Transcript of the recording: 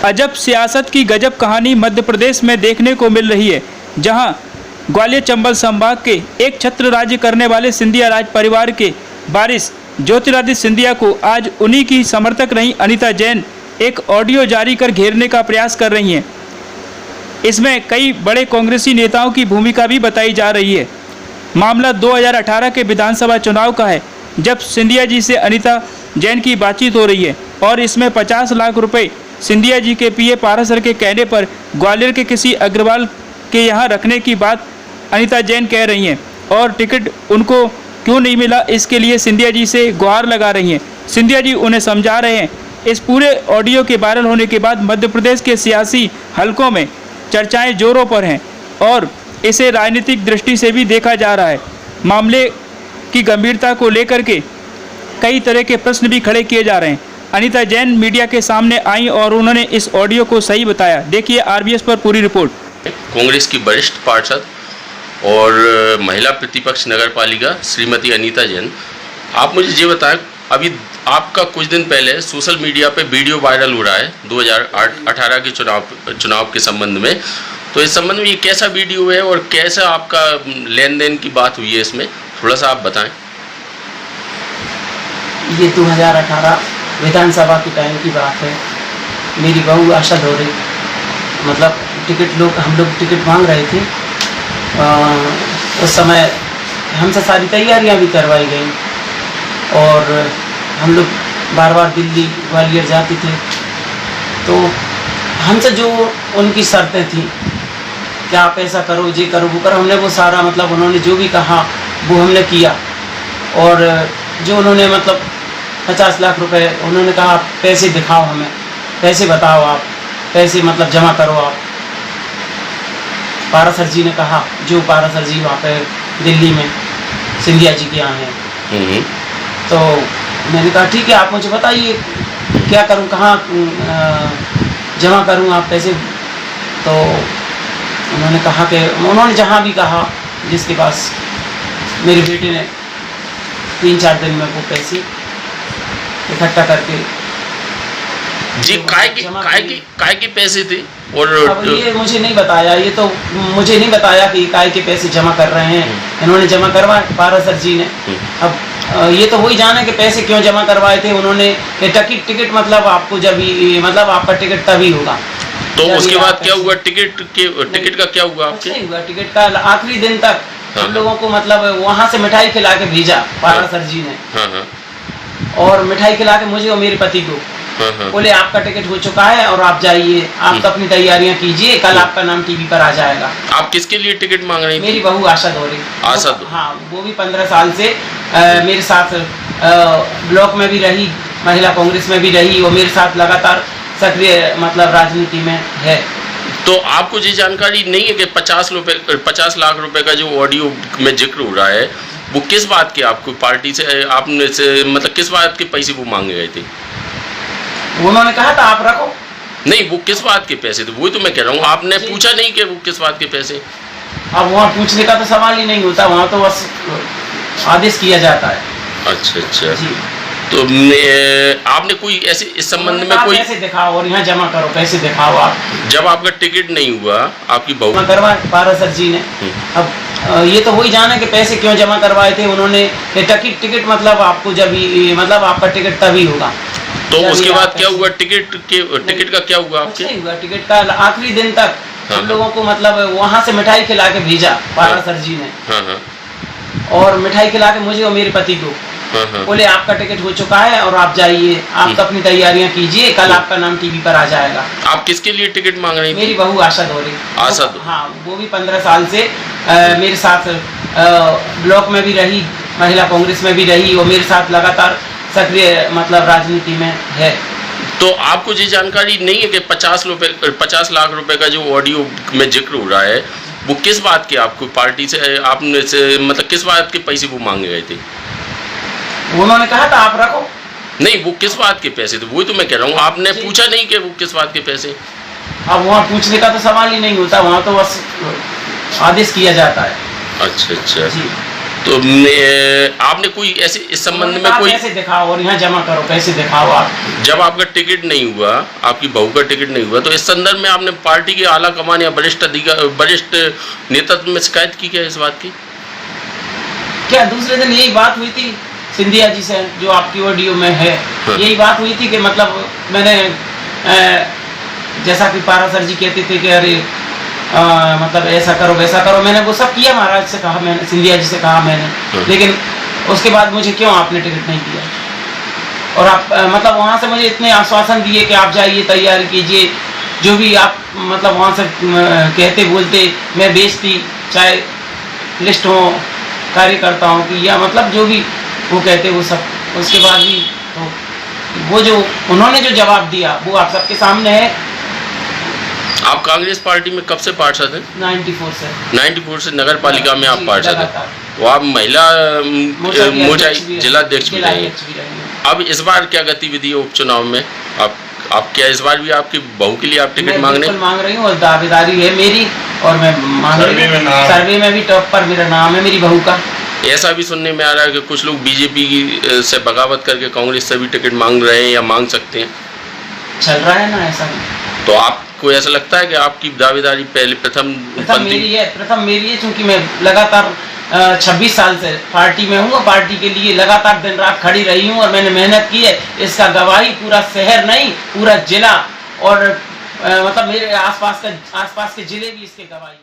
अजब सियासत की गजब कहानी मध्य प्रदेश में देखने को मिल रही है, जहां ग्वालियर चंबल संभाग के एक छत्र राज्य करने वाले सिंधिया राज परिवार के वारिस ज्योतिरादित्य सिंधिया को आज उन्हीं की समर्थक रही अनीता जैन एक ऑडियो जारी कर घेरने का प्रयास कर रही हैं। इसमें कई बड़े कांग्रेसी नेताओं की भूमिका भी बताई जा रही है। मामला 2018 के विधानसभा चुनाव का है, जब सिंधिया जी से अनीता जैन की बातचीत हो रही है और इसमें 50 लाख रुपए सिंधिया जी के पीए पारासर के कहने पर ग्वालियर के किसी अग्रवाल के यहाँ रखने की बात अनीता जैन कह रही हैं और टिकट उनको क्यों नहीं मिला, इसके लिए सिंधिया जी से गुहार लगा रही हैं। सिंधिया जी उन्हें समझा रहे हैं। इस पूरे ऑडियो के वायरल होने के बाद मध्य प्रदेश के सियासी हलकों में चर्चाएं जोरों पर हैं और इसे राजनीतिक दृष्टि से भी देखा जा रहा है। मामले की गंभीरता को लेकर के कई तरह के प्रश्न भी खड़े किए जा रहे हैं। अनीता जैन मीडिया के सामने आई और उन्होंने इस ऑडियो को सही बताया। देखिए आरबीएस पर पूरी रिपोर्ट। कांग्रेस की वरिष्ठ पार्षद और महिला प्रतिपक्ष नगर पालिका श्रीमती अनीता जैन, आप मुझे ये बताएं, अभी आपका कुछ दिन पहले सोशल मीडिया पे वीडियो वायरल हो रहा है 2018 के चुनाव के संबंध में, तो इस संबंध में ये कैसा वीडियो है और कैसा आपका लेन देन की बात हुई है, इसमें थोड़ा सा आप बताएं। ये 2018 विधानसभा के टाइम की बात है। मेरी बहू आशा धोरे मतलब हम लोग टिकट मांग रहे थे। उस समय हमसे सारी तैयारियां भी करवाई गई और हम लोग बार बार दिल्ली ग्वालियर जाते थे। तो हमसे जो उनकी शर्तें थी कि आप ऐसा करो, ये करो, वो करो, हमने वो सारा मतलब उन्होंने जो भी कहा वो हमने किया। और जो उन्होंने मतलब 50 लाख रुपए उन्होंने कहा, आप पैसे दिखाओ, हमें पैसे बताओ, आप पैसे मतलब जमा करो। आप पारासर जी ने कहा, जो पारासर जी वहाँ पे दिल्ली में सिंधिया जी के यहाँ हैं। तो मैंने कहा ठीक है, आप मुझे बताइए क्या करूँ, कहाँ जमा करूँ आप पैसे। तो उन्होंने कहा कि उन्होंने जहाँ भी कहा, जिसके पास मेरे बेटे ने 3-4 दिन में वो पैसे इकट्ठा करके जी काय के पैसे थे। और अब ये मुझे नहीं बताया, ये तो मुझे नहीं बताया कि काय के पैसे जमा कर रहे हैं। इन्होंने जमा करवाए पारासर जी ने। अब ये तो वही जाने कि पैसे क्यों जमा करवाए थे उन्होंने। टिकट मतलब आपको जब मतलब आपका टिकट तभी होगा। तो उसके बाद क्या हुआ, टिकट का क्या हुआ आपके? नहीं हुआ, टिकट का आखिरी दिन तक हम लोगों को मतलब वहाँ से मिठाई खिला के भेजा पारासर जी ने। और मिठाई खिला के मुझे और मेरे पति को बोले आपका टिकट हो चुका है और आप जाइए, आप तो अपनी तैयारियां कीजिए, कल आपका नाम टीवी पर आ जाएगा। आप किसके लिए टिकट मांग रही थी? मेरी बहू आशा धोरे। हाँ, वो भी 15 साल से मेरे साथ ब्लॉक में भी रही, महिला कांग्रेस में भी रही और मेरे साथ लगातार सक्रिय मतलब राजनीति में है। तो आपको ये जानकारी नहीं है कि 50 लाख रुपए का जो ऑडियो में जिक्र हो रहा है, वो किस बात के आपको पार्टी से आपने से मतलब किस बात के पैसे वो मांगे गए थे? उन्होंने कहा था आप रखो। नहीं, वो किस बात के पैसे थे, वही तो मैं कह रहा हूँ। आपने पूछा नहीं कि वो किस बात के पैसे? अब वहाँ पूछने का तो सवाल ही नहीं होता, वहाँ तो बस आदेश किया जाता है। अच्छा जी। तो आपने कोई ऐसे इस संबंध में कोई पैसे दिखाओ और यहाँ जमा करो, पैसे दिखाओ आप। जब आपका टिकट नहीं हुआ, आपकी बहू करवाए पारासर जी ने। अब ये तो वही जाने कि पैसे क्यों जमा करवाए थे उन्होंने। टिकट मतलब आपको जब मतलब आपका टिकट तभी होगा। तो उसके बाद क्या हुआ, टिकट का क्या हुआ आपके? नहीं हुआ, टिकट का आखिरी दिन तक हम लोगों को मतलब वहाँ से मिठाई खिला के भेजा पारासर जी ने। और मिठाई खिला के मुझे और मेरे पति को बोले आपका टिकट हो चुका है और आप जाइए, आप तो अपनी तैयारियां कीजिए, कल आपका नाम टीवी पर आ जाएगा। आप किसके लिए टिकट मांग रही थी? मेरी बहू आशा धोरे। हाँ, वो भी 15 साल से मेरे साथ ब्लॉक में भी रही, महिला कांग्रेस में भी रही और मेरे साथ लगातार सक्रिय मतलब राजनीति में है। तो आपको ये जानकारी नहीं है कि 50 लाख रुपए का जो ऑडियो में जिक्र हो रहा है, वो किस बात के आपको पार्टी से आपने से मतलब किस बात के पैसे वो मांगे गए थे? उन्होंने कहा था आप रखो। नहीं, वो किस बात के पैसे थे, वही तो मैं कह रहा हूँ। आपने पूछा नहीं कि वो किस बात के पैसे? अब वहाँ पूछने का तो सवाल ही नहीं होता, वहाँ तो बस आदेश किया जाता है। अच्छा जी। तो आपने कोई ऐसे इस संबंध में कोई पैसे दिखाओ और यहाँ जमा करो, पैसे दिखाओ आप। जब आपका टिकट नहीं हुआ, आपकी बहू का टिकट नहीं हुआ, तो इस संदर्भ में आपने पार्टी के आला कमान या वरिष्ठ नेतृत्व में शिकायत की क्या इस बात की? क्या दूसरे दिन यही बात हुई थी सिंधिया जी से, जो आपकी ऑडियो में है। हाँ। यही बात हुई थी कि मतलब मैंने जैसा कि पारा सर जी कहते थे कि अरे मतलब ऐसा करो वैसा करो, मैंने वो सब किया, महाराज से कहा मैंने, सिंधिया जी से कहा मैंने, लेकिन उसके बाद मुझे क्यों आपने टिकट नहीं दिया? और आप मतलब वहाँ से मुझे इतने आश्वासन दिए कि आप जाइए, तैयारी कीजिए, जो भी आप मतलब वहाँ से कहते बोलते, मैं बेचती, चाहे लिस्ट हो, कार्यकर्ता हूँ कि या मतलब जो भी वो कहते वो सब, उसके बाद भी तो वो जो उन्होंने जो जवाब दिया वो आप सबके सामने है। आप कांग्रेस पार्टी में कब से पार्षद हैं? 94 से। 94 से नगर पालिका में आप पार्षद हैं, तो आप महिला मोर्चा जिलाध्यक्ष भी रही हैं। अब इस बार क्या गतिविधि है उपचुनाव में? आप क्या इस बार भी आपकी बहू के लिए आप टिकट मांग रही हूँ और दावेदारी है मेरी, और मैं मांग रही हूँ, सर्वे में भी टॉप पर मेरा नाम है मेरी बहू का। ऐसा भी सुनने में आ रहा है कि कुछ लोग बीजेपी से बगावत करके कांग्रेस से भी टिकट मांग रहे हैं या मांग सकते हैं। चल रहा है ना ऐसा भी। तो आपको ऐसा लगता है कि आपकी दावेदारी प्रथम मेरी है, क्योंकि मैं लगातार 26 साल से पार्टी में हूँ, पार्टी के लिए लगातार दिन रात खड़ी रही हूँ और मैंने मेहनत की है। इसका गवाही पूरा शहर नहीं, पूरा जिला और मतलब मेरे आसपास के जिले भी इसके गवाही।